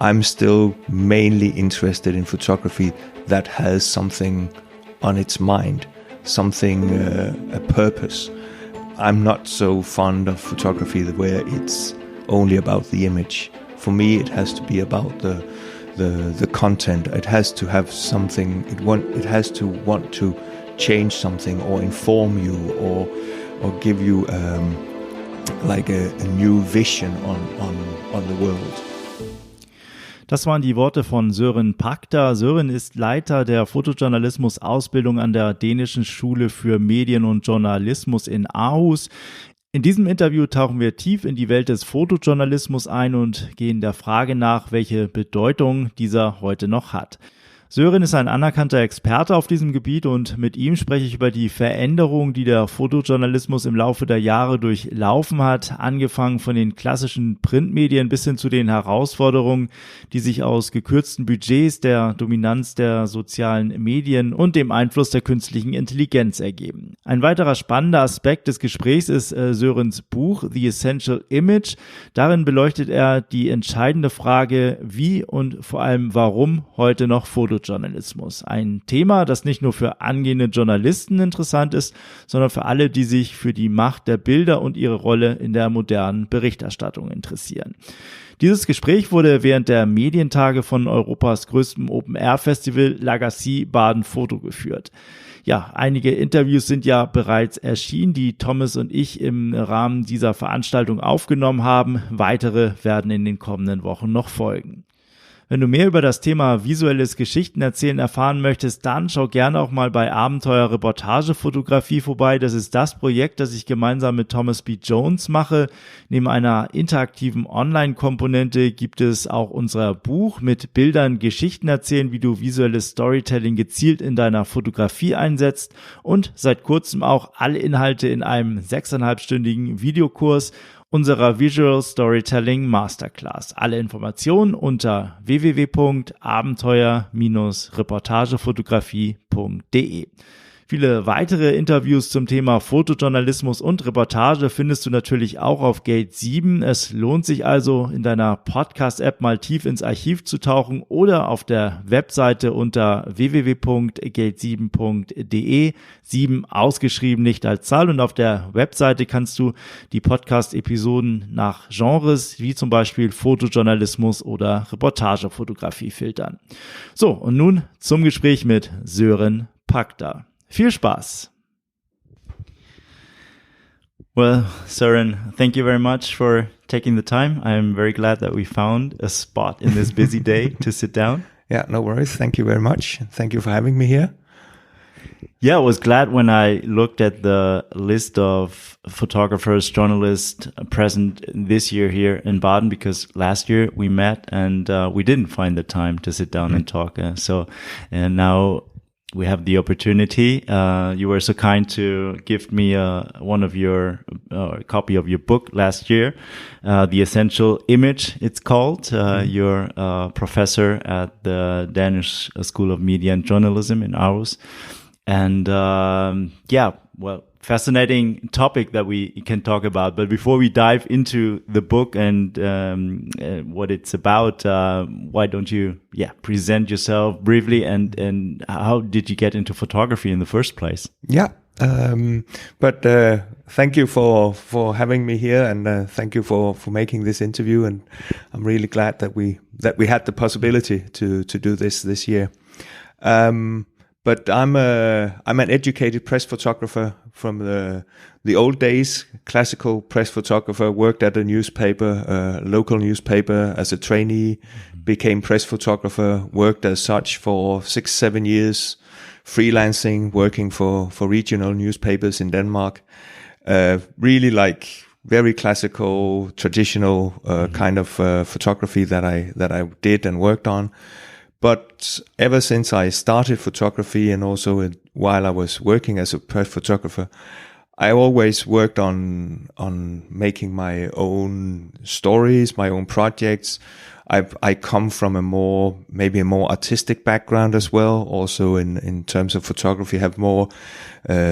I'm still mainly interested in photography that has something on its mind, something, a purpose. I'm not so fond of photography where it's only about the image. For me, it has to be about the content. It has to have something. It has to want to change something or inform you or give you like a new vision on the world. Das waren die Worte von Søren Pagter. Søren ist Leiter der Fotojournalismus-Ausbildung an der dänischen Schule für Medien und Journalismus in Aarhus. In diesem Interview tauchen wir tief in die Welt des Fotojournalismus ein und gehen der Frage nach, welche Bedeutung dieser heute noch hat. Søren ist ein anerkannter Experte auf diesem Gebiet und mit ihm spreche ich über die Veränderungen, die der Fotojournalismus im Laufe der Jahre durchlaufen hat, angefangen von den klassischen Printmedien bis hin zu den Herausforderungen, die sich aus gekürzten Budgets, der Dominanz der sozialen Medien und dem Einfluss der künstlichen Intelligenz ergeben. Ein weiterer spannender Aspekt des Gesprächs ist Sørens Buch The Essential Image. Darin beleuchtet er die entscheidende Frage, wie und vor allem warum heute noch Fotojournalismus. Ein Thema, das nicht nur für angehende Journalisten interessant ist, sondern für alle, die sich für die Macht der Bilder und ihre Rolle in der modernen Berichterstattung interessieren. Dieses Gespräch wurde während der Medientage von Europas größtem Open-Air-Festival Lagacy Baden Foto geführt. Ja, einige Interviews sind ja bereits erschienen, die Thomas und ich im Rahmen dieser Veranstaltung aufgenommen haben. Weitere werden in den kommenden Wochen noch folgen. Wenn du mehr über das Thema visuelles Geschichtenerzählen erfahren möchtest, dann schau gerne auch mal bei Abenteuer Reportagefotografie vorbei. Das ist das Projekt, das ich gemeinsam mit Thomas B. Jones mache. Neben einer interaktiven Online-Komponente gibt es auch unser Buch mit Bildern Geschichten erzählen, wie du visuelles Storytelling gezielt in deiner Fotografie einsetzt und seit kurzem auch alle Inhalte in einem 6,5-stündigen Videokurs unserer Visual Storytelling Masterclass. Alle Informationen unter www.abenteuer-reportagefotografie.de. Viele weitere Interviews zum Thema Fotojournalismus und Reportage findest du natürlich auch auf Gate 7. Es lohnt sich also, in deiner Podcast-App mal tief ins Archiv zu tauchen oder auf der Webseite unter www.gate7.de, 7 ausgeschrieben, nicht als Zahl. Und auf der Webseite kannst du die Podcast-Episoden nach Genres, wie zum Beispiel Fotojournalismus oder Reportagefotografie filtern. So, und nun zum Gespräch mit Søren Pagter. Viel Spaß! Well, Søren, thank you very much for taking the time. I'm very glad that we found a spot in this busy day to sit down. Yeah, no worries. Thank you very much. Thank you for having me here. Yeah, I was glad when I looked at the list of photographers, journalists present this year here in Baden, because last year we met and we didn't find the time to sit down and talk. So now we have the opportunity. You were so kind to give me one of your copy of your book last year, The Essential Image, it's called. You're a professor at the Danish School of Media and Journalism in Aarhus. And fascinating topic that we can talk about. But before we dive into the book and what it's about, why don't you present yourself briefly and how did you get into photography in the first place? Yeah, but thank you for having me here, and thank you for making this interview. And I'm really glad that we had the possibility to do this year. But I'm an educated press photographer from the old days, classical press photographer, worked at a newspaper, local newspaper as a trainee, became press photographer, worked as such for 6-7 years, freelancing, working for regional newspapers in Denmark. Really like very classical, traditional kind of photography that I did and worked on. But ever since I started photography, and also while I was working as a press photographer, I always worked on making my own stories, my own projects. I come from maybe a more artistic background as well. Also in terms of photography, have more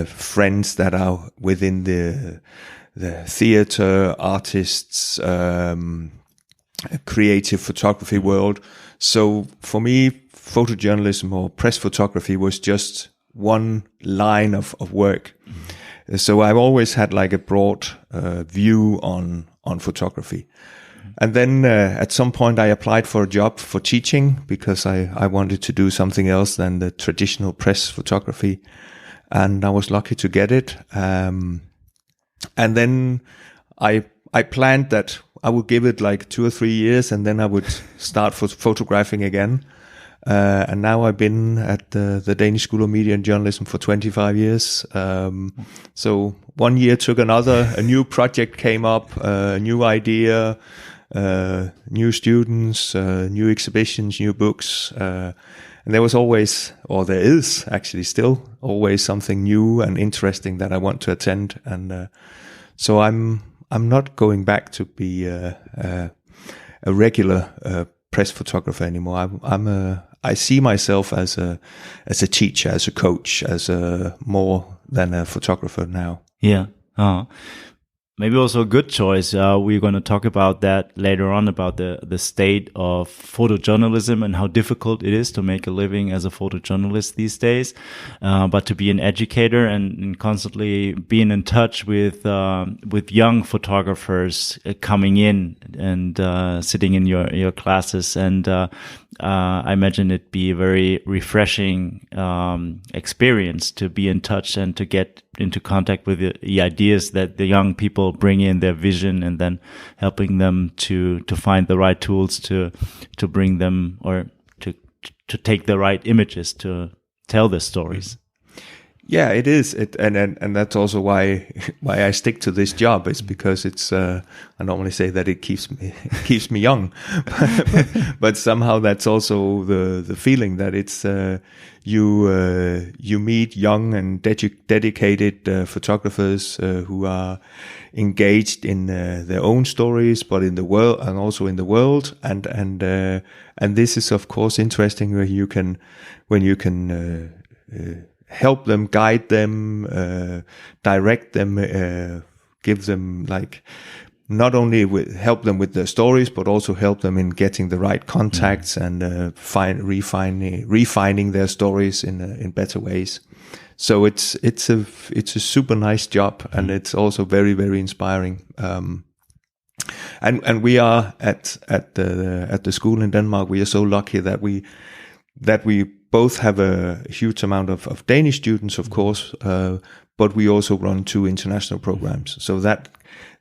friends that are within the theater, artists, creative photography world. So for me, photojournalism or press photography was just one line of work. So I've always had like a broad view on photography. And then at some point I applied for a job for teaching because I wanted to do something else than the traditional press photography. And I was lucky to get it. And then I planned that I would give it like 2 or 3 years and then I would start photographing again. And now I've been at the Danish School of Media and Journalism for 25 years. So one year took another, a new project came up, a new idea, new students, new exhibitions, new books. And there was always, or there is actually still always something new and interesting that I want to attend. And so I'm not going back to be a regular press photographer anymore. I see myself as a teacher, as a coach, as a more than a photographer now. Yeah. Maybe also a good choice. We're going to talk about that later on, about the state of photojournalism and how difficult it is to make a living as a photojournalist these days. But to be an educator and constantly being in touch with young photographers coming in and sitting in your classes. And I imagine it'd be a very refreshing experience to be in touch and to get into contact with the ideas that the young people bring in, their vision, and then helping them to find the right tools to bring them, or to take the right images to tell the stories. Yeah, it is. And that's also why I stick to this job. It's because it's I normally say that it keeps me young, but somehow that's also the feeling that it's you meet young and dedicated photographers who are engaged in their own stories, but in the world and also in the world. And this is of course interesting when you can help them, guide them, direct them, give them like not only help them with their stories, but also help them in getting the right contacts and refining their stories in better ways. So it's a super nice job, and it's also very, very inspiring. And we are at the school in Denmark. We are so lucky that we both have a huge amount of Danish students, of course, but we also run 2 international programs. So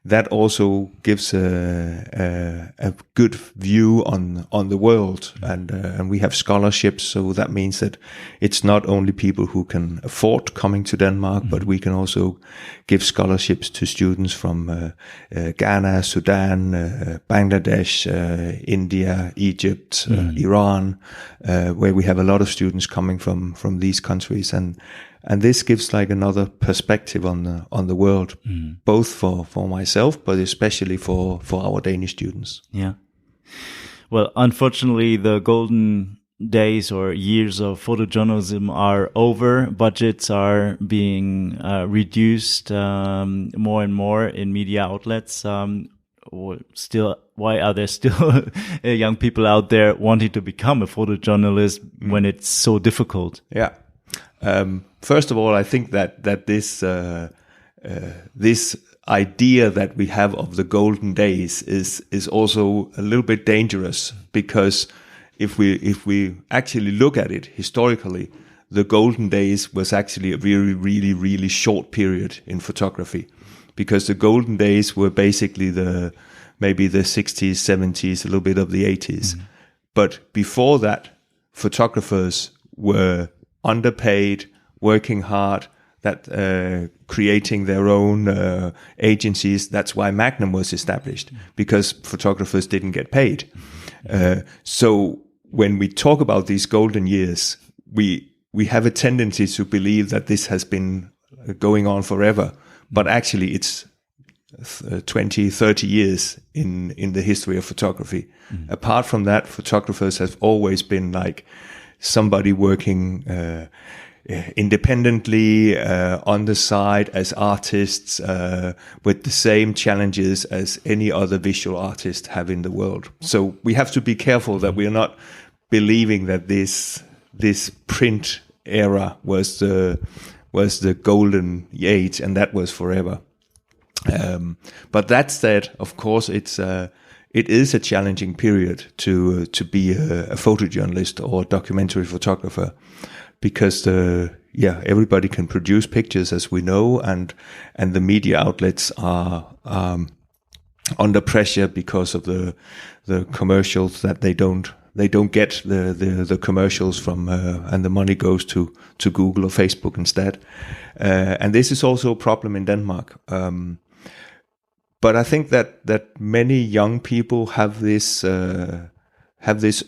that also gives a good view on the world, and we have scholarships. So that means that it's not only people who can afford coming to Denmark, but we can also give scholarships to students from Ghana, Sudan, Bangladesh, India, Egypt, Iran, where we have a lot of students coming from these countries, and this gives like another perspective on the world, both for myself, but especially for our Danish students. Yeah. Well, unfortunately, the golden days or years of photojournalism are over. Budgets are being reduced more and more in media outlets. Why are there still young people out there wanting to become a photojournalist when it's so difficult? Yeah. First of all, I think that this this idea that we have of the golden days is also a little bit dangerous, because if we actually look at it historically, the golden days was actually a really, really, really short period in photography, because the golden days were basically maybe the 60s, 70s, a little bit of the 80s. But before that, photographers were underpaid, working hard, creating their own agencies. That's why Magnum was established, because photographers didn't get paid. So when we talk about these golden years, we have a tendency to believe that this has been going on forever, but actually it's 20, 30 years in the history of photography. Apart from that, photographers have always been like somebody working independently on the side as artists with the same challenges as any other visual artist have in the world. So we have to be careful that we are not believing that this print era was the golden age and that was forever. But that said, of course, it is a challenging period to be a photojournalist or documentary photographer, because everybody can produce pictures, as we know, and the media outlets are under pressure because of the commercials that they don't get the commercials from, and the money goes to Google or Facebook instead. And this is also a problem in Denmark. But I think that many young people have this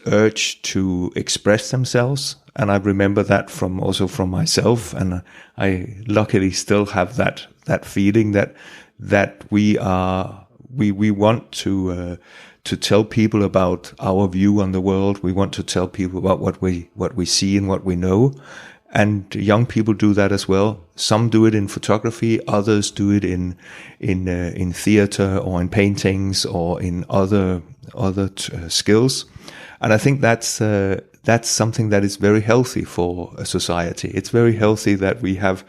urge to express themselves, and I remember that from myself, and I luckily still have that feeling that we want to tell people about our view on the world. We want to tell people about what we see and what we know. And young people do that as well. Some do it in photography, others do it in theater or in paintings or in other skills. And I think that's something that is very healthy for a society. It's very healthy that we have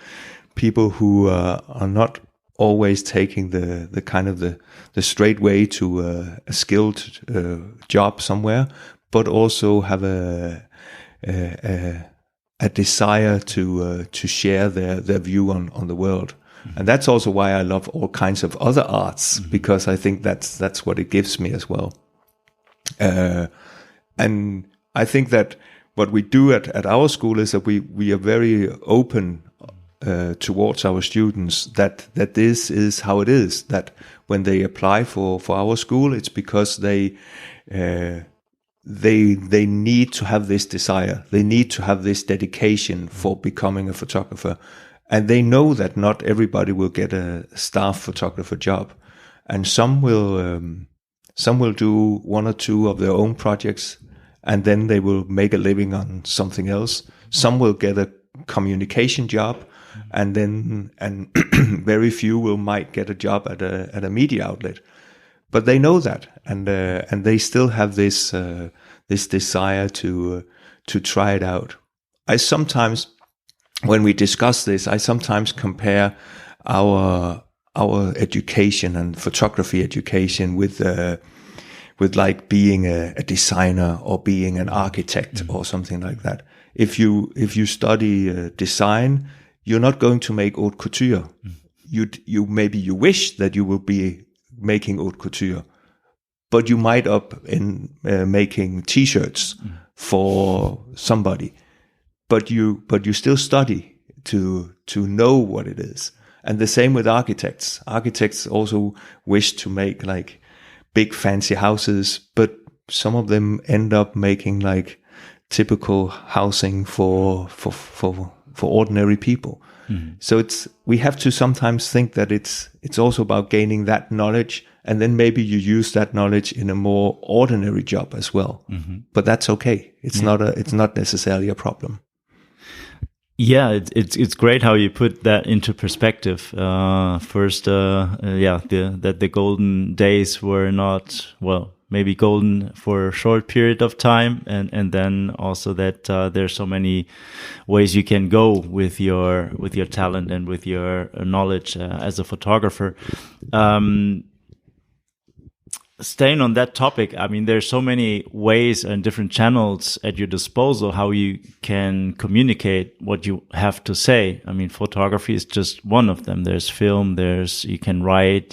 people who are not always taking the kind of the straight way to a skilled job somewhere, but also have a desire to share their view on the world. And that's also why I love all kinds of other arts, because I think that's what it gives me as well. And I think that what we do at our school is that we are very open towards our students that this is how it is, that when they apply for our school, it's because they need to have this desire. They need to have this dedication for becoming a photographer. And they know that not everybody will get a staff photographer job. And some will do one or two of their own projects, and then they will make a living on something else. Some will get a communication job, and very few might get a job at a media outlet. But they know that, and they still have this desire to try it out. I sometimes, when we discuss this, I sometimes compare our education and photography education with like being a designer or being an architect or something like that. If you study design, you're not going to make haute couture. You maybe you wish that you will be making haute couture, but you might up in making T-shirts for somebody. But you still study to know what it is. And the same with architects. Architects also wish to make like big fancy houses, but some of them end up making like typical housing for ordinary people. So we have to sometimes think that it's also about gaining that knowledge, and then maybe you use that knowledge in a more ordinary job as well. But that's okay. It's not necessarily a problem. Yeah, it's great how you put that into perspective. First, that the golden days were not, well, maybe golden for a short period of time, and then also that there's so many ways you can go with your talent and with your knowledge as a photographer. Staying on that topic, I mean, there's so many ways and different channels at your disposal how you can communicate what you have to say. I mean, photography is just one of them. There's film, you can write,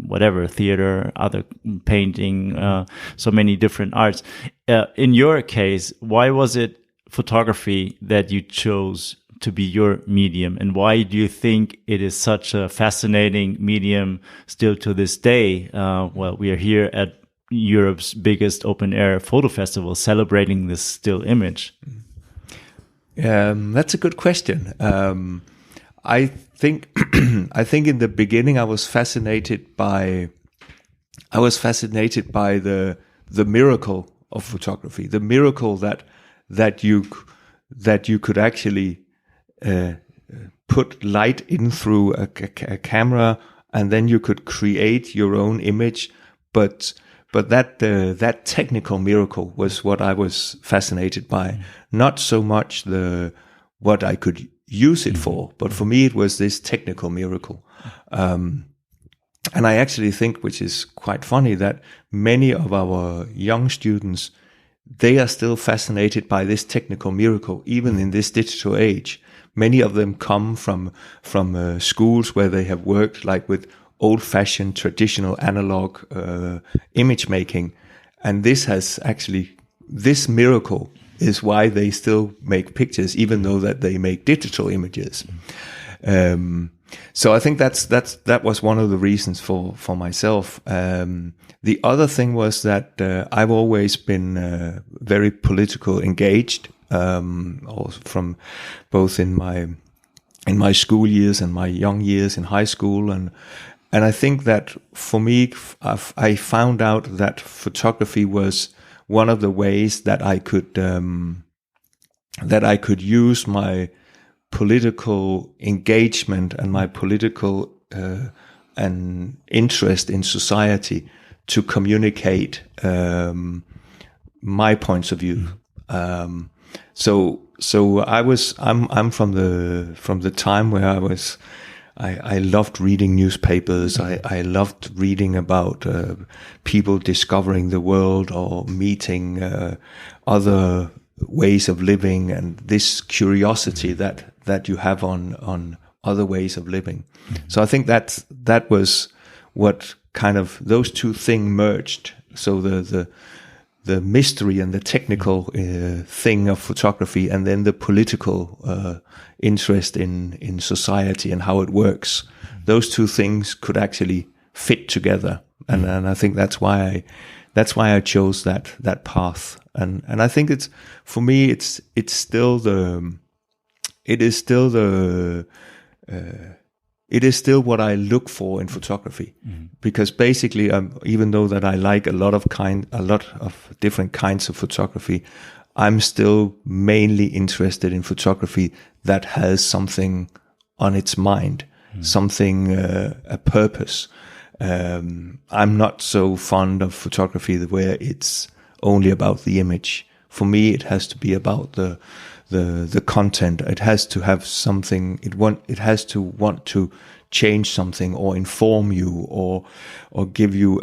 whatever, theater, other painting, so many different arts. In your case, why was it photography that you chose to be your medium, and why do you think it is such a fascinating medium still to this day? Well, we are here at Europe's biggest open-air photo festival celebrating this still image. That's a good question. I think in the beginning I was fascinated by the miracle of photography, the miracle that you could actually put light in through a camera, and then you could create your own image. But that technical miracle was what I was fascinated by. Not so much what I could use it for, but for me it was this technical miracle. And I actually think, which is quite funny, that many of our young students, they are still fascinated by this technical miracle, even in this digital age. Many of them come from schools where they have worked like with old-fashioned, traditional, analog image making, and this miracle is why they still make pictures, even though that they make digital images. So I think that was one of the reasons for myself. The other thing was that I've always been very political engaged, also from both in my school years and my young years in high school, and I think that for me, I found out that photography was one of the ways that I could use my political engagement and my political and interest in society to communicate my points of view. So I'm from the time where I loved reading newspapers. I loved reading about people discovering the world or meeting other ways of living, and this curiosity that you have on other ways of living. So I think that was what kind of those two things merged. So the mystery and the technical thing of photography, and then the political interest in society and how it works. Those two things could actually fit together, and I think that's why I chose that path. And I think it's, for me, it is still what I look for in photography, because basically, even though that I like a lot of different kinds of photography, I'm still mainly interested in photography that has something on its mind, something, a purpose. I'm not so fond of photography where it's only about the image. For me, it has to be about the content. It has to have something. It has to want to change something or inform you or give you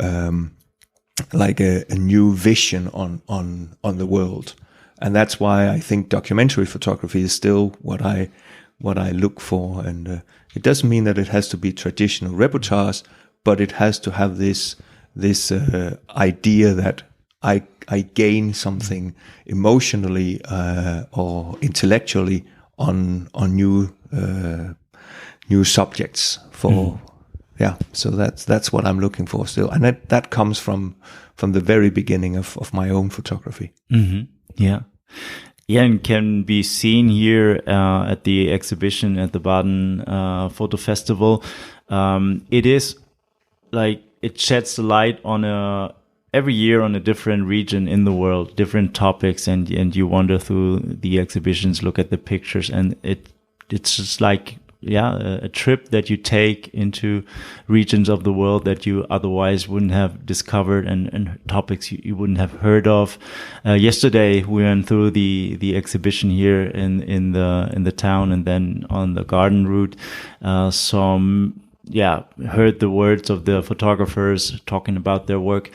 like a new vision on the world. And that's why I think documentary photography is still what I look for. And it doesn't mean that it has to be traditional reportage, but it has to have this idea that I gain something emotionally or intellectually on new subjects for so that's what I'm looking for still, and that comes from the very beginning of my own photography. And can be seen here at the exhibition at the Baden Photo Festival. It is like it sheds the light on every year on a different region in the world, different topics, and you wander through the exhibitions, look at the pictures, and it's just like a trip that you take into regions of the world that you otherwise wouldn't have discovered, and topics you wouldn't have heard of. Yesterday we went through the exhibition here in the town, and then on the garden route, heard the words of the photographers talking about their work.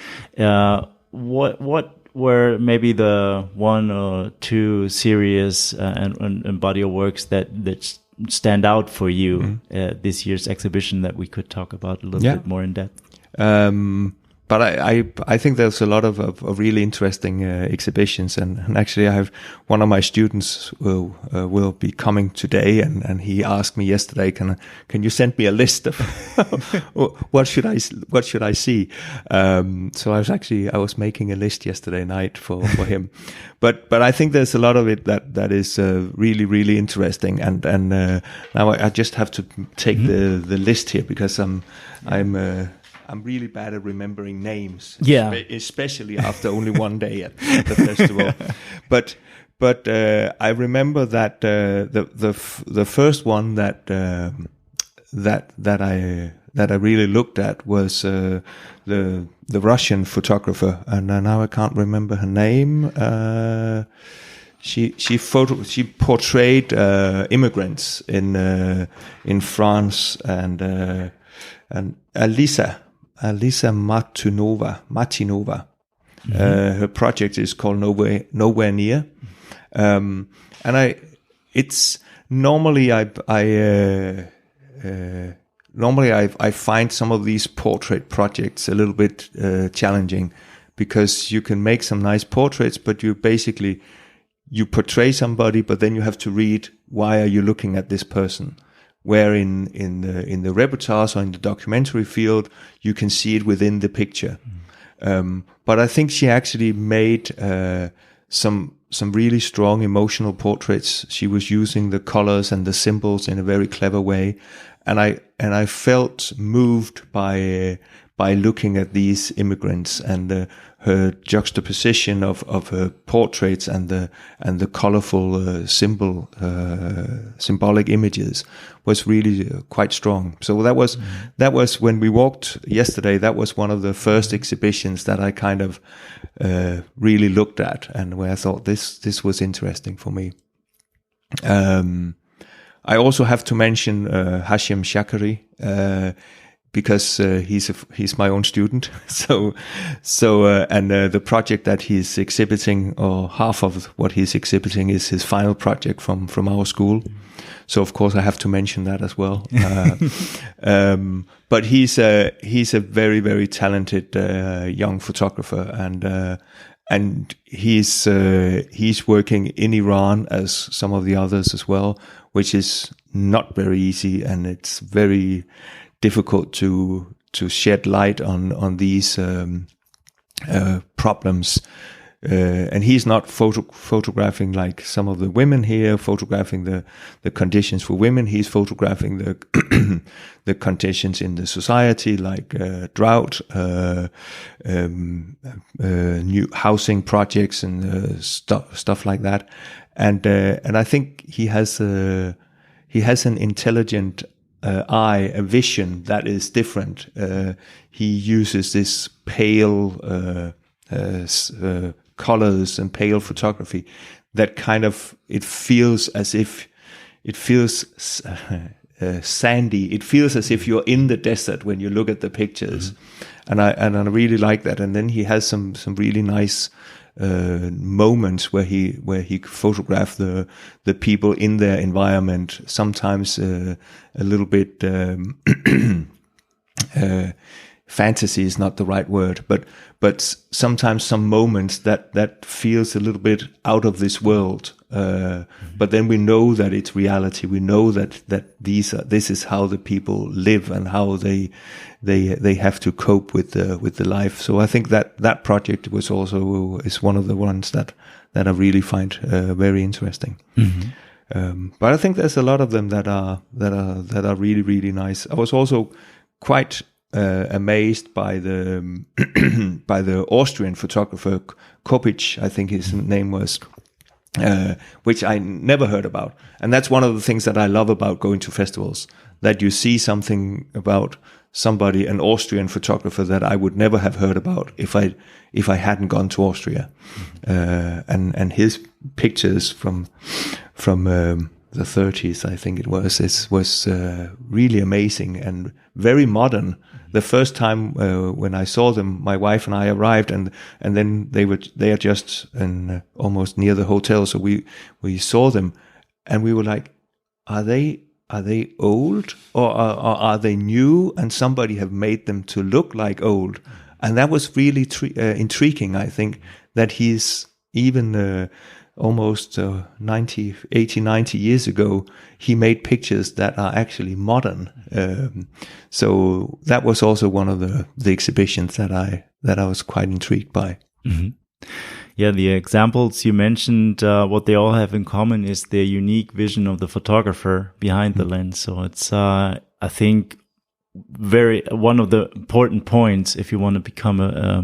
What were maybe the one or two series and body of works that stand out for you this year's exhibition that we could talk about a little bit more in depth? But I think there's a lot of really interesting exhibitions, and actually I have one of my students will be coming today, and he asked me yesterday, can you send me a list of what should I see? So I was making a list yesterday night for him, but I think there's a lot of it that is really, really interesting, and now I just have to take the list here, because I'm really bad at remembering names, especially after only one day at the festival. But But I remember that the first one that I really looked at was the Russian photographer, and now I can't remember her name. She portrayed immigrants in France, and Alisa Martinova. Her project is called Nowhere Near, and normally I find some of these portrait projects a little bit challenging, because you can make some nice portraits, but you portray somebody, but then you have to read, why are you looking at this person? Where in the reportage or in the documentary field, you can see it within the picture. But I think she actually made some really strong emotional portraits. She was using the colors and the symbols in a very clever way, and I felt moved by looking at these immigrants, and her juxtaposition of her portraits and the colorful symbolic images was really quite strong. So that was when we walked yesterday. That was one of the first exhibitions that I kind of really looked at, and where I thought this was interesting for me. I also have to mention Hashim Shakari, because he's my own student. So the project that he's exhibiting, or half of what he's exhibiting, is his final project from our school. So of course I have to mention that as well. But he's a very, very talented young photographer, and he's working in Iran as some of the others as well, which is not very easy, and it's very difficult to shed light on these problems. And he's not photographing like some of the women here, photographing the conditions for women. He's photographing the conditions in the society, like drought, new housing projects, and stuff like that. And I think he has an intelligent eye, a vision that is different. He uses this pale colors and pale photography that kind of, it feels sandy. It feels as if you're in the desert when you look at the pictures. Mm-hmm. And I really like that. And then he has some really nice moments where he photographed the people in their environment. Sometimes a little bit fantasy is not the right word, but sometimes some moments that feels a little bit out of this world. But then we know that it's reality. We know that this is how the people live, and how they have to cope with the life. So I think that project is one of the ones that I really find very interesting. Mm-hmm. But I think there's a lot of them that are really, really nice. I was also quite amazed by the Austrian photographer Kopic, I think his name was, which I never heard about. And that's one of the things that I love about going to festivals, that you see something about somebody, an Austrian photographer, that I would never have heard about if I hadn't gone to Austria. And his pictures from the 30s, I think it was really amazing and very modern. The first time when I saw them, my wife and I arrived, and then they are just almost near the hotel. So we saw them, and we were like, are they old, or are they new? And somebody have made them to look like old, and that was really intriguing. I think that he's even almost 80, 90 years ago, he made pictures that are actually modern. So that was also one of the exhibitions that I was quite intrigued by. Mm-hmm. Yeah, the examples you mentioned, what they all have in common is their unique vision of the photographer behind the lens. So it's, I think, one of the important points if you want to become a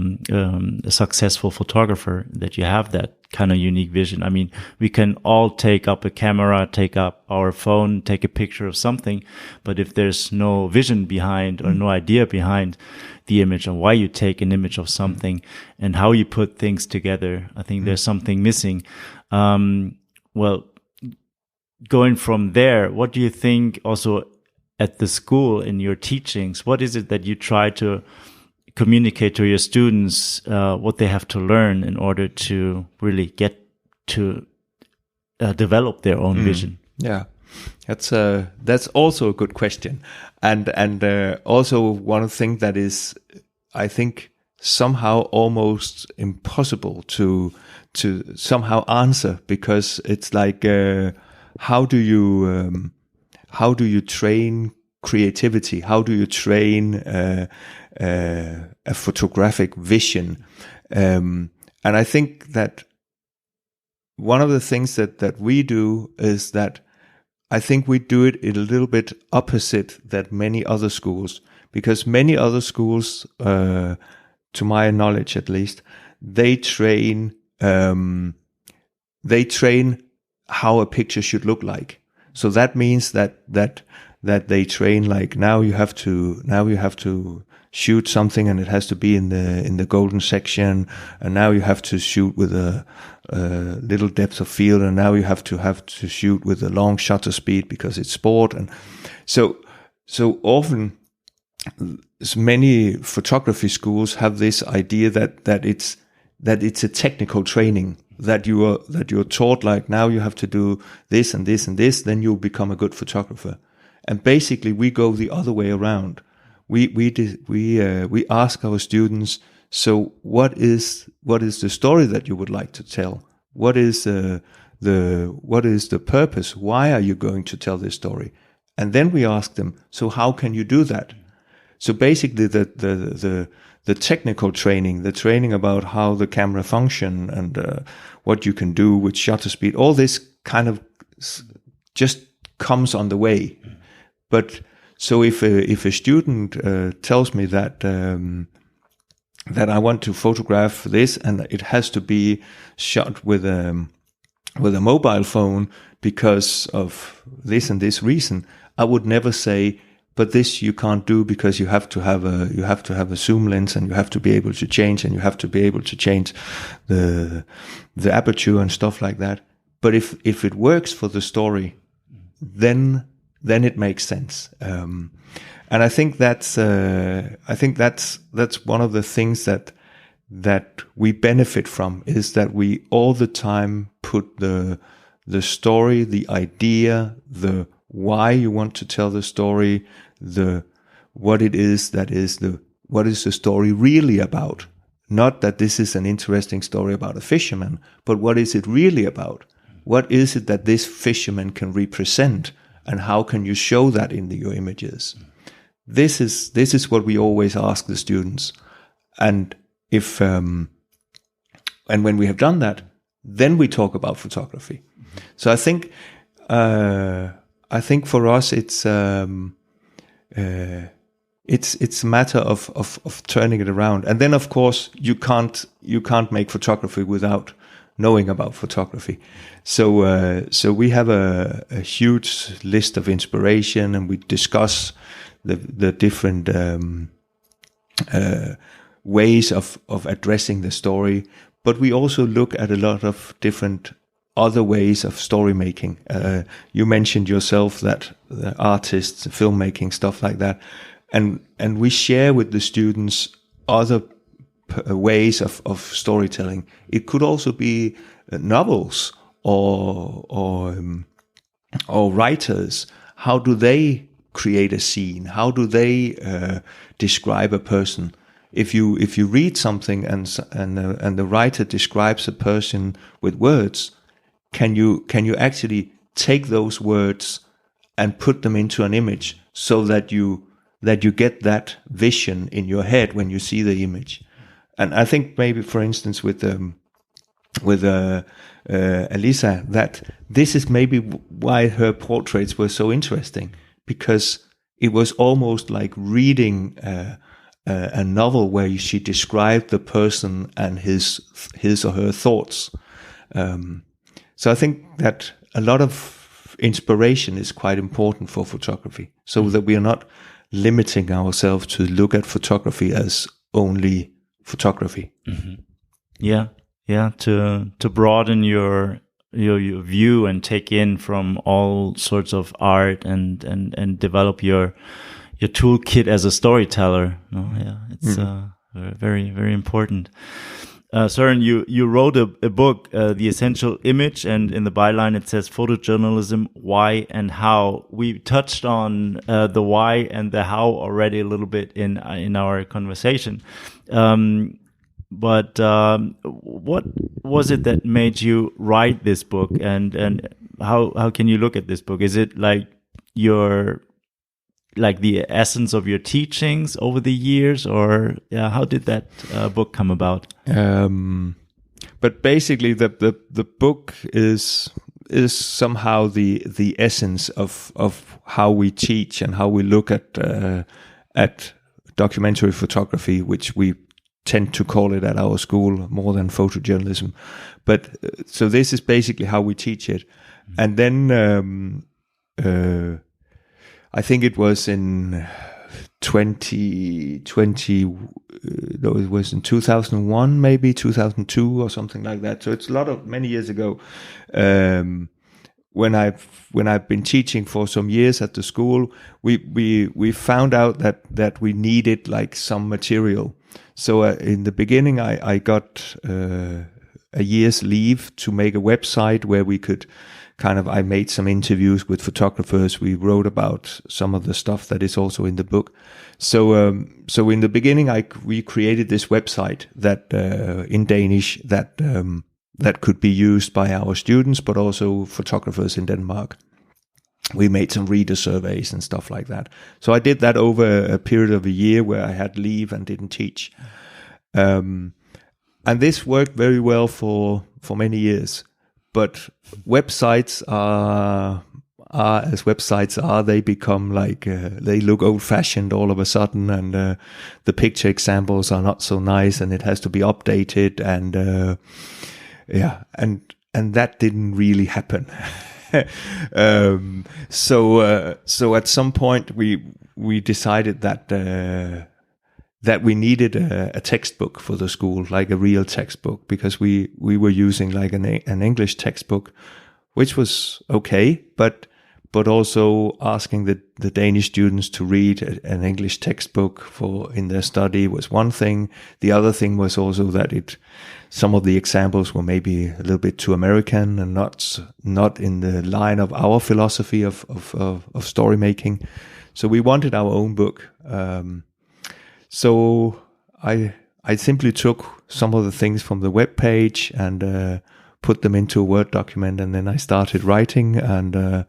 successful photographer, that you have that kind of unique vision. I mean, we can all take up a camera, take up our phone, take a picture of something, but if there's no vision behind or no idea behind the image and why you take an image of something and how you put things together, I think there's something missing. Well, going from there, what do you think also at the school in your teachings, what is it that you try to communicate to your students, what they have to learn in order to really get to develop their own vision? Yeah, that's also a good question, and also one thing that is, I think, somehow almost impossible to somehow answer, because it's like how do you train creativity? How do you train a photographic vision? And I think that one of the things that we do is that I think we do it a little bit opposite that many other schools, because many other schools, to my knowledge at least, they train how a picture should look like. So that means that they train, like, now you have to shoot something and it has to be in the golden section, and now you have to shoot with a little depth of field, and now you have to shoot with a long shutter speed because it's sport. And so often many photography schools have this idea that it's a technical training, that you're taught, like, now you have to do this and this and this, then you'll become a good photographer. And basically we go the other way around. We ask our students, so what is the story that you would like to tell? What is the purpose? Why are you going to tell this story? And then we ask them, so how can you do that? So basically the technical training, the training about how the camera function and what you can do with shutter speed, all this kind of just comes on the way. But so if a student tells me that I want to photograph this and it has to be shot with a mobile phone because of this and this reason, I would never say, but this you can't do because you have to have a zoom lens, and you have to be able to change, and you have to be able to change the aperture and stuff like that. But if it works for the story, then it makes sense. And I think that's one of the things that we benefit from, is that we all the time put the story, the idea, the why you want to tell the story, what is the story really about? Not that this is an interesting story about a fisherman, but what is it really about? What is it that this fisherman can represent, and how can you show that in your images? This is what we always ask the students. And if and when we have done that, then we talk about photography. So I think for us it's a matter of turning it around. And then of course you can't make photography without knowing about photography. So we have a huge list of inspiration, and we discuss the different ways of addressing the story. But we also look at a lot of different other ways of story making. You mentioned yourself that the artists, filmmaking, stuff like that, and we share with the students other ways of storytelling. It could also be novels or writers. How do they create a scene? How do they describe a person? If you read something and the writer describes a person with words, can you actually take those words and put them into an image so that you get that vision in your head when you see the image? And I think maybe, for instance, with Elisa, that this is maybe why her portraits were so interesting, because it was almost like reading a novel where she described the person and his or her thoughts. So I think that a lot of inspiration is quite important for photography, so that we are not limiting ourselves to look at photography as only photography. Mm-hmm. Yeah, to broaden your view and take in from all sorts of art and develop your toolkit as a storyteller. No? Yeah, it's very, very important. Søren, you wrote a book, The Essential Image, and in the byline it says Photojournalism, Why and How. We touched on the why and the how already a little bit in our conversation. But what was it that made you write this book, and how can you look at this book? Is it like the essence of your teachings over the years, or how did that book come about? But basically, the book is somehow the essence of how we teach and how we look at documentary photography, which we tend to call it at our school more than photojournalism. But so this is basically how we teach it, and then I think it was in 2020, no, it was in 2001, maybe 2002 or something like that. So it's many years ago. When I've been teaching for some years at the school, we found out that we needed like some material. So in the beginning, I got a year's leave to make a website where we could I made some interviews with photographers. We wrote about some of the stuff that is also in the book. So in the beginning, we created this website that in Danish that could be used by our students, but also photographers in Denmark. We made some reader surveys and stuff like that. So I did that over a period of a year where I had leave and didn't teach. And this worked very well for many years. But websites are as websites are, they become like, they look old-fashioned all of a sudden, and the picture examples are not so nice, and it has to be updated, and and that didn't really happen. So at some point we decided that we needed a textbook for the school, like a real textbook, because we were using like an English textbook, which was okay, but also asking the Danish students to read an English textbook in their study was one thing. The other thing was also that some of the examples were maybe a little bit too American and not in the line of our philosophy of story making. So we wanted our own book. So I simply took some of the things from the web page and put them into a Word document, and then I started writing, and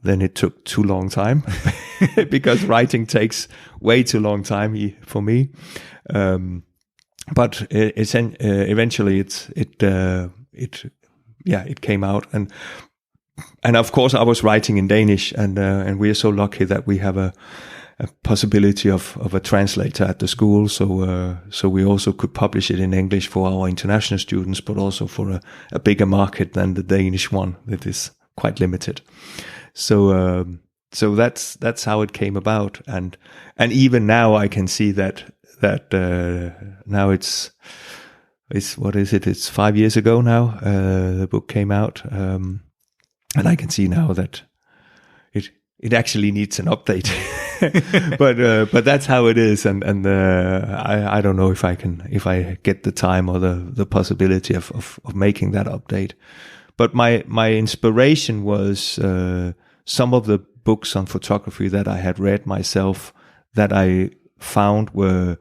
then it took too long time because writing takes way too long time for me. But eventually it came out, and of course I was writing in Danish, and we are so lucky that we have a possibility of a translator at the school, so we also could publish it in English for our international students, but also for a bigger market than the Danish one that is quite limited. So that's how it came about, and even now I can see that now it's what is it? It's 5 years ago now. The book came out, and I can see now that it actually needs an update. but that's how it is, and I don't know if I get the time or the possibility of making that update. But my inspiration was some of the books on photography that I had read myself, that I found were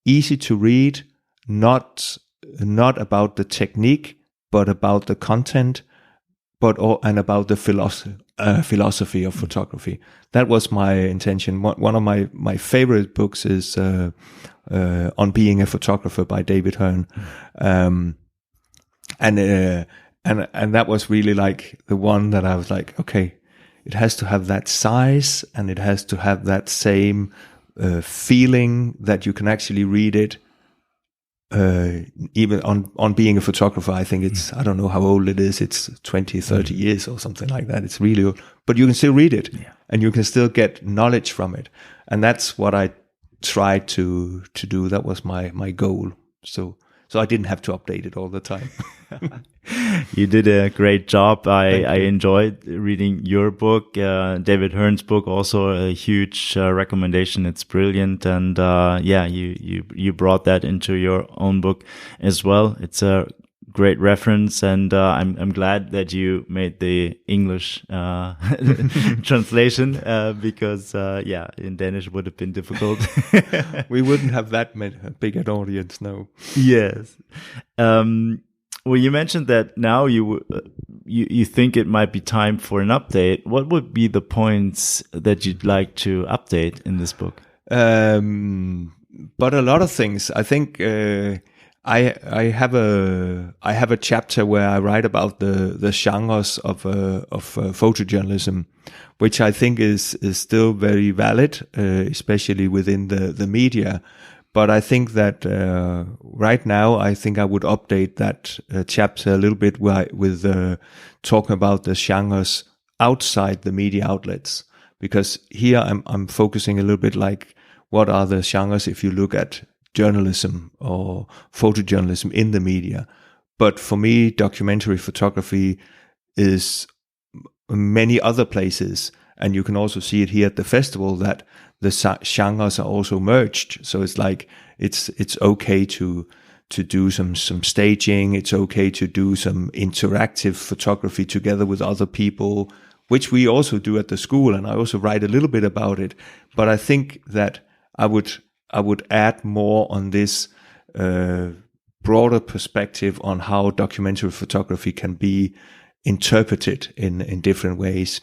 easy to read, not about the technique, but about the content, and about the philosophy of photography. That was my intention. One of my favorite books is On Being a Photographer by David Hearn, and that was really like the one that I was like, okay, it has to have that size, and it has to have that same feeling that you can actually read it. Even on being a photographer, I think it's, I don't know how old it is, it's 20, 30 years or something like that. It's really old, but you can still read it, and you can still get knowledge from it. And that's what I tried to do. That was my goal. So I didn't have to update it all the time. You did a great job. I enjoyed reading your book. David Hearn's book, also a huge recommendation. It's brilliant. And you brought that into your own book as well. It's a great reference, and I'm glad that you made the English translation, because in Danish it would have been difficult. We wouldn't have that big an audience, no. Yes. Well, you mentioned that now you think it might be time for an update. What would be the points that you'd like to update in this book? But a lot of things. I think I have a chapter where I write about the genres of photojournalism, which I think is still very valid, especially within the media. But I think that right now, I think I would update that chapter a little bit with talking about the genres outside the media outlets, because here I'm focusing a little bit like, what are the genres if you look at journalism or photojournalism in the media. But for me, documentary photography is many other places, and you can also see it here at the festival that the genres are also merged. So it's like it's okay to do some staging. It's okay to do some interactive photography together with other people, which we also do at the school, and I also write a little bit about it. But I think that I would add more on this broader perspective on how documentary photography can be interpreted in different ways.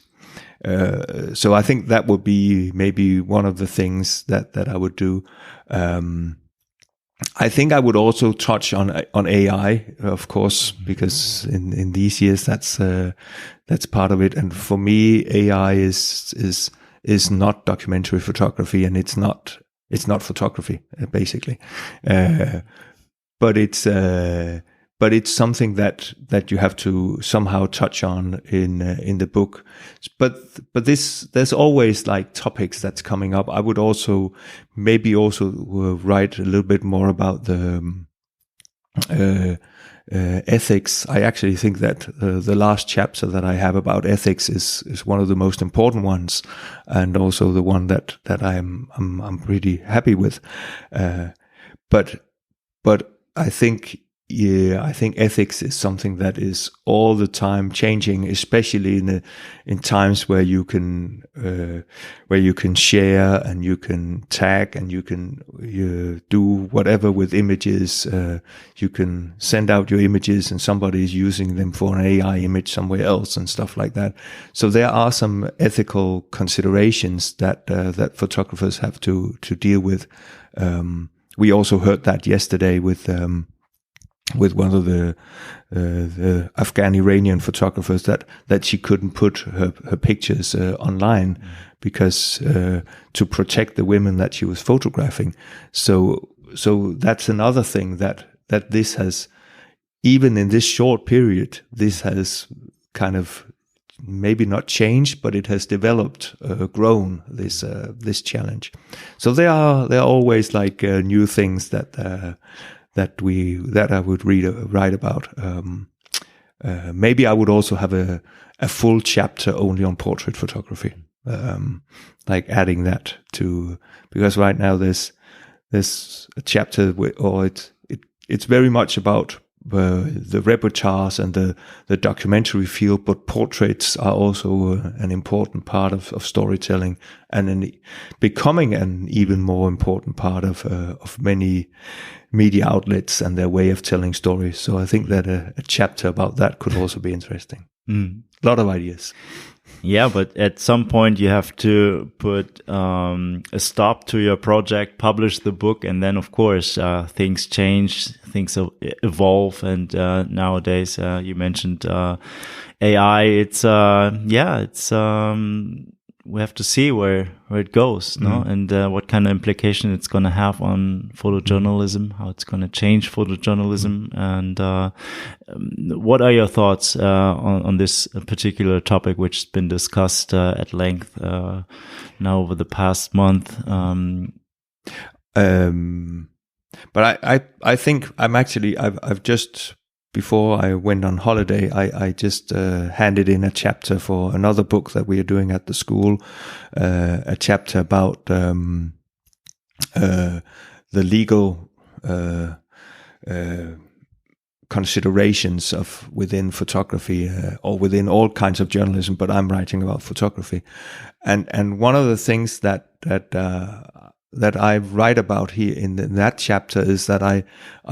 So I think that would be maybe one of the things that I would do. I think I would also touch on AI, of course, because in these years that's part of it. And for me, AI is not documentary photography, and it's not photography, basically. But it's something that you have to somehow touch on in the book. But there's always like topics that's coming up. I would also write a little bit more about the ethics. I actually think that the last chapter that I have about ethics is one of the most important ones, and also the one that I'm pretty happy with. But I think ethics is something that is all the time changing, especially in times where you can share and you can tag and you do whatever with images. You can send out your images and somebody is using them for an AI image somewhere else and stuff like that. So there are some ethical considerations that photographers have to deal with. We also heard that yesterday with one of the Afghan-Iranian photographers that she couldn't put her pictures online because to protect the women that she was photographing. So that's another thing that this has, even in this short period, this has kind of maybe not changed, but it has developed, grown this challenge. So there are always like new things that I would write about. Maybe I would also have a full chapter only on portrait photography, like adding that to, because right now there's a chapter it's very much about the reportage and the documentary field, but portraits are also an important part of storytelling, and becoming an even more important part of many media outlets and their way of telling stories. So I think that a chapter about that could also be interesting. A lot of ideas. Yeah, but at some point you have to put a stop to your project, publish the book, and then of course things change, things evolve, and nowadays you mentioned AI. It's we have to see where it goes, no, and what kind of implication it's going to have on photojournalism, how it's going to change photojournalism, and what are your thoughts on this particular topic, which has been discussed at length now over the past month? But I think I've just, before I went on holiday, I just handed in a chapter for another book that we are doing at the school, a chapter about the legal considerations of within photography or within all kinds of journalism, but I'm writing about photography. And one of the things that I write about here in that chapter is that I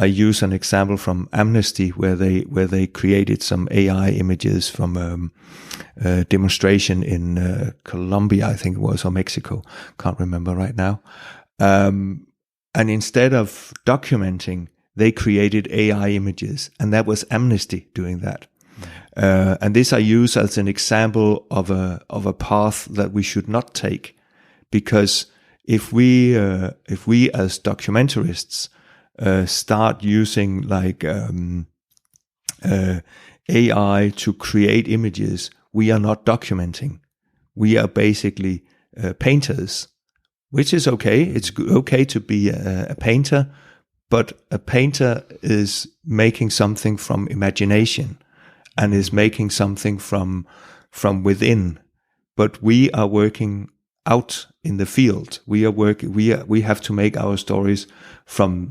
use an example from Amnesty where they created some AI images from a demonstration in Colombia, I think it was, or Mexico, can't remember right now. And instead of documenting, they created AI images, and that was Amnesty doing that. And this I use as an example of a path that we should not take, because if we as documentarists start using like AI to create images, we are not documenting. We are basically painters, which is okay. It's okay to be a painter, but a painter is making something from imagination and is making something from within. But we are working out in the field. We have to make our stories from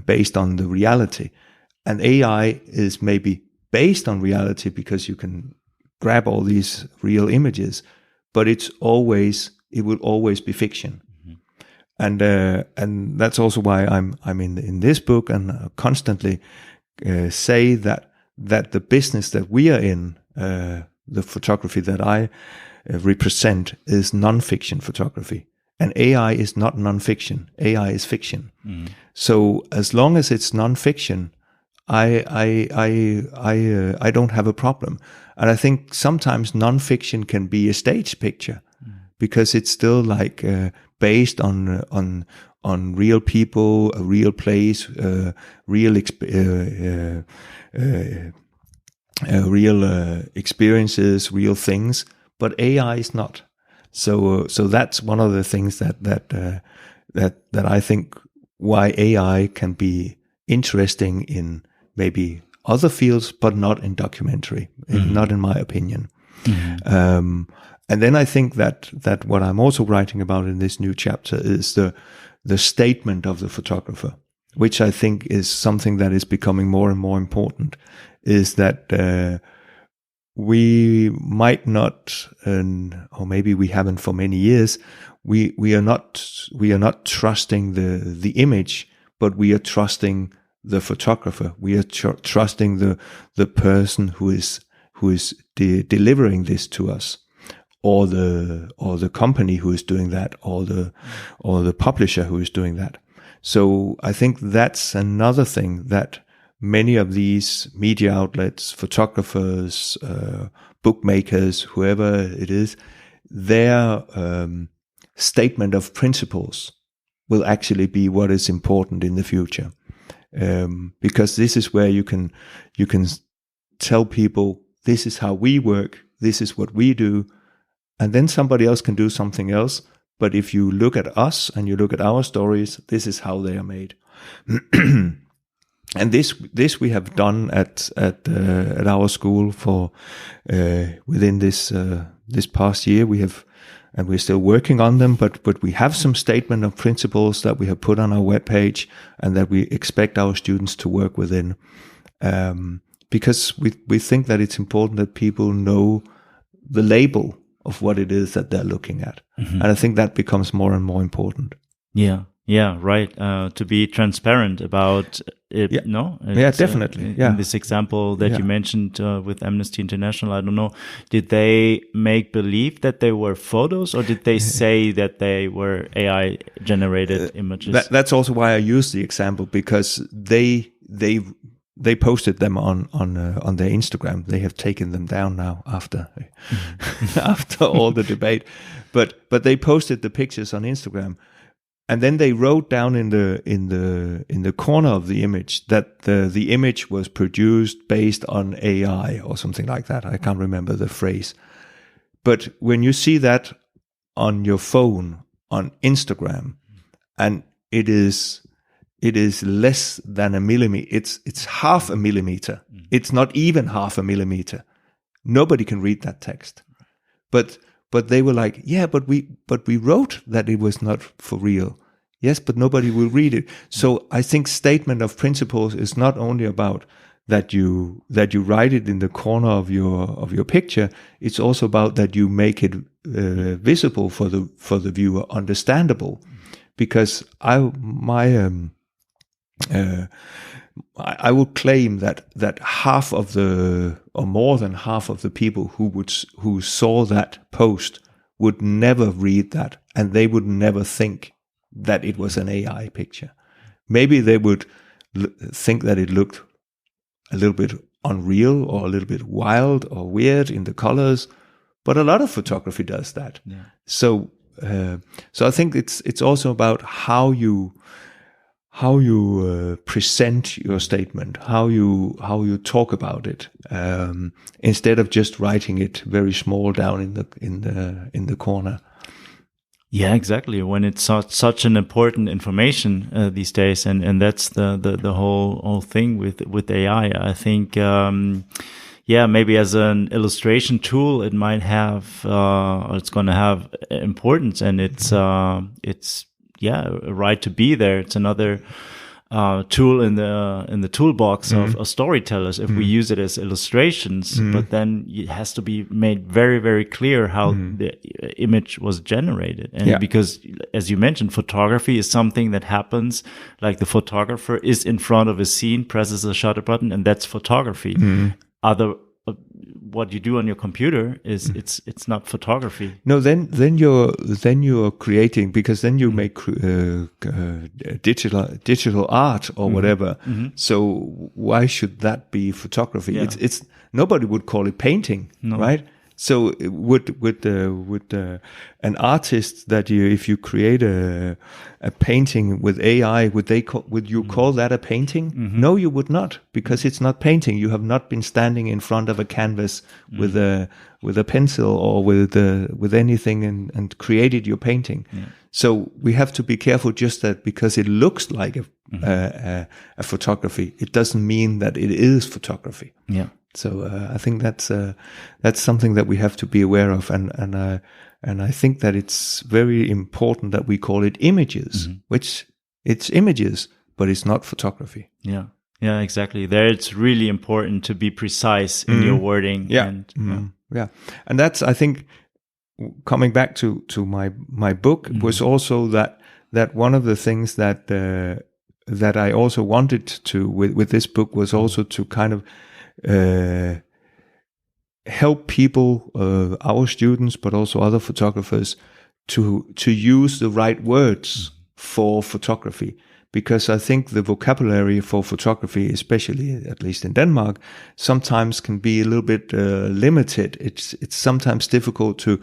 based on the reality. And AI is maybe based on reality because you can grab all these real images, but it will always be fiction. And that's also why I'm in this book and constantly say that the business that we are in, the photography that I represent, is non-fiction photography, and AI is not non-fiction. AI is fiction. So as long as it's non-fiction, I don't have a problem. And I think sometimes non-fiction can be a stage picture because it's still like based on real people, a real place, real experiences, real things. But AI is not. So that's one of the things that I think why AI can be interesting in maybe other fields, but not in documentary, not in my opinion. And then I think that what I'm also writing about in this new chapter is the statement of the photographer, which I think is something that is becoming more and more important, is that we might not, or maybe we haven't for many years, we are not trusting the image, but we are trusting the photographer. We are trusting the person who is delivering this to us, or the company who is doing that, or the publisher who is doing that. So I think that's another thing that many of these media outlets, photographers, bookmakers, whoever it is, their statement of principles will actually be what is important in the future, because this is where you can tell people, this is how we work, this is what we do, and then somebody else can do something else. But if you look at us and you look at our stories, this is how they are made. And this we have done at our school for within this past year. We have, and we're still working on them, but we have some statement of principles that we have put on our webpage and that we expect our students to work within, because we think that it's important that people know the label of what it is that they're looking at, and I think that becomes more and more important. Yeah. Yeah, right. To be transparent about it. Yeah. No? Yeah, definitely. In this example that you mentioned with Amnesty International, I don't know, did they make believe that they were photos, or did they say that they were AI generated images? That's also why I use the example, because they posted them on their Instagram. They have taken them down now after after all the debate, but they posted the pictures on Instagram. And then they wrote down in the corner of the image that the image was produced based on AI or something like that. I can't remember the phrase. But when you see that on your phone on Instagram, and it is less than a millimeter, it's half a millimeter. It's not even half a millimeter. Nobody can read that text. But they were like, yeah, but we wrote that it was not for real. Yes, but nobody will read it. So I think statement of principles is not only about that you write it in the corner of your picture. It's also about that you make it visible for the viewer, understandable. Because I would claim that half of or more than half of the people who saw that post would never read that, and they would never think that it was an AI picture. Maybe they would think that it looked a little bit unreal or a little bit wild or weird in the colors, but a lot of photography does that. Yeah. So I think it's also about how you present your statement, how you talk about it, instead of just writing it very small down in the corner. Yeah, exactly. When it's such an important information these days, and that's the whole thing with AI. I think, maybe as an illustration tool, it might have, or it's going to have importance, and it's a right to be there. It's another tool in the toolbox of storytellers if we use it as illustrations, but then it has to be made very, very clear how the image was generated. And because, as you mentioned, photography is something that happens, like the photographer is in front of a scene, presses a shutter button, and that's photography. What you do on your computer is it's not photography. No, then you're creating, because then you make digital art or whatever. So why should that be photography? Yeah. It's nobody would call it painting, right? So would an artist that if you create a painting with AI, would you call that a painting? No, you would not, because it's not painting. You have not been standing in front of a canvas with a pencil or with anything and created your painting. Yeah. So we have to be careful, just that because it looks like a photography, it doesn't mean that it is photography. Yeah. So I think that's something that we have to be aware of, and I think that it's very important that we call it images, which it's images, but it's not photography. Yeah, yeah, exactly. There, it's really important to be precise in your wording. Yeah, and that's, I think, coming back to my book, was also that one of the things that I also wanted to with this book was also to kind of help people, our students, but also other photographers, to use the right words for photography. Because I think the vocabulary for photography, especially at least in Denmark, sometimes can be a little bit limited. It's sometimes difficult to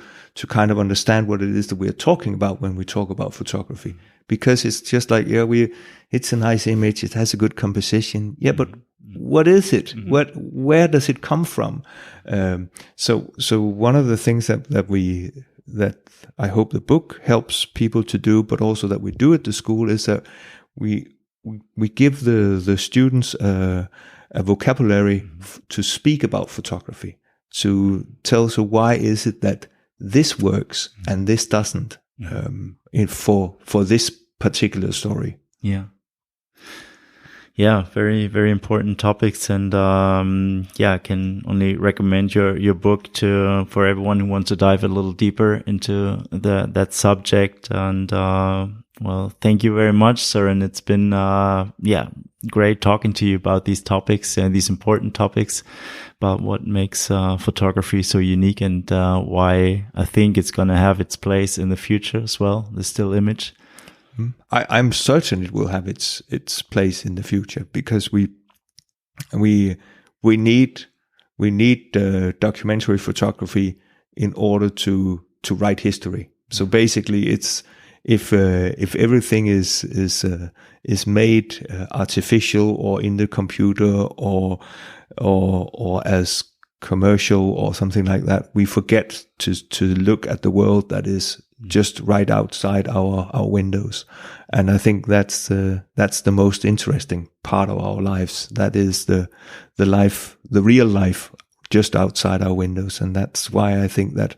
kind of understand what it is that we're talking about when we talk about photography. Because it's just like, it's a nice image, it has a good composition. Yeah, but what is it? Where does it come from? So one of the things that I hope the book helps people to do, but also that we do at the school, is that we give the students a vocabulary to speak about photography, to tell, so why is it that this works and this doesn't, for this particular story. Yeah, very, very important topics, and I can only recommend your book for everyone who wants to dive a little deeper into that subject. And Well, thank you very much, Søren. It's been, great talking to you about these topics and these important topics about what makes photography so unique and why I think it's going to have its place in the future as well, the still image. I'm certain it will have its place in the future, because we need documentary photography in order to write history. So basically, it's if everything is made artificial or in the computer or as commercial or something like that, we forget to look at the world that is just right outside our windows. And I think that's the most interesting part of our lives. That is the real life just outside our windows. And that's why I think that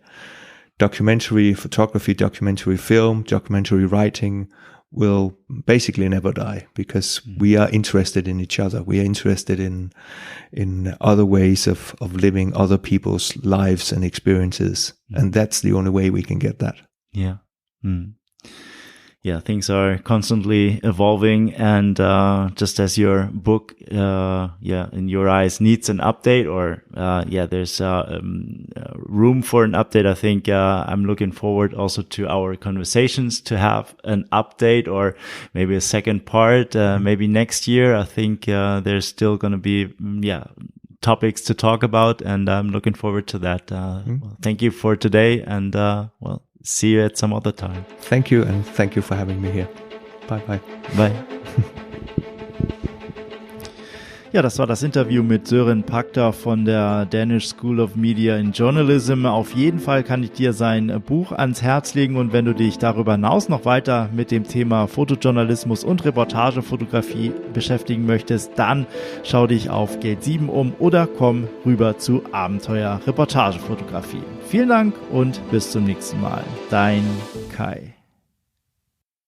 documentary photography, documentary film, documentary writing will basically never die, because we are interested in each other. We are interested in other ways of living other people's lives and experiences. And that's the only way we can get that. Yeah. Yeah, things are constantly evolving, and just as your book, in your eyes, needs an update, or there's room for an update. I think I'm looking forward also to our conversations to have an update, or maybe a second part, maybe next year. I think there's still going to be topics to talk about, and I'm looking forward to that. Thank you for today, and see you at some other time. Thank you, and thank you for having me here. Bye. Bye. Ja, das war das Interview mit Søren Pagter von der Danish School of Media and Journalism. Auf jeden Fall kann ich dir sein Buch ans Herz legen, und wenn du dich darüber hinaus noch weiter mit dem Thema Fotojournalismus und Reportagefotografie beschäftigen möchtest, dann schau dich auf Gate 7 um oder komm rüber zu Abenteuer Reportagefotografie. Vielen Dank und bis zum nächsten Mal. Dein Kai.